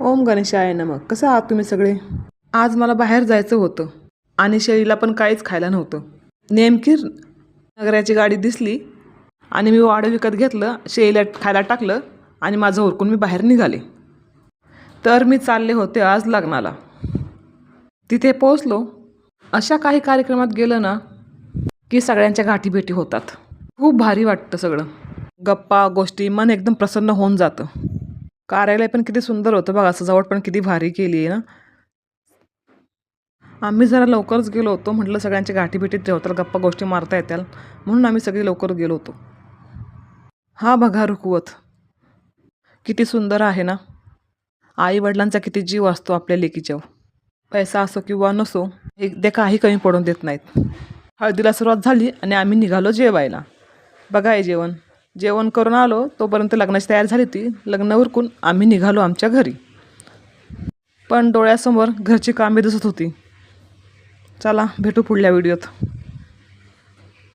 ओम गणेशाय नमः. कसं आहात तुम्ही सगळे? आज मला बाहेर जायचं होतं आणि शेळीला पण काहीच खायला नव्हतं. नेमकी नगराची गाडी दिसली आणि मी वाडं विकत घेतलं, शेळीला खायला टाकलं आणि माझं उरकून मी बाहेर निघाले. तर मी चालले होते आज लग्नाला. तिथे पोहोचलो. अशा काही कार्यक्रमात गेलं ना की सगळ्यांच्या गाठीभेटी होतात. खूप भारी वाटतं सगळं. गप्पा गोष्टी, मन एकदम प्रसन्न होऊन जातं. कार्यालय पण किती सुंदर होतं बघा, सजावट पण किती भारी केली आहे ना. आम्ही जरा लवकरच गेलो होतो, म्हटलं सगळ्यांच्या गाठीभेटीत ठेवतात, गप्पा गोष्टी मारता येतील म्हणून आम्ही सगळे लवकर गेलो होतो. हा बघा रुखवत किती सुंदर आहे ना. आई वडिलांचा किती जीव असतो आपल्या लेकीच्यावर. पैसा असो किंवा नसो, ते काही कमी पडून देत नाहीत. हळदीला सुरुवात झाली आणि आम्ही निघालो जेवायला. बघा हे जेवण जेवण करून आलो, तोपर्यंत लग्नाची तयारी झाली होती. लग्न उरकून आम्ही निघालो आमच्या घरी. पण डोळ्यासमोर घरची कामे दिसत होती. चला भेटू पुढल्या व्हिडिओत.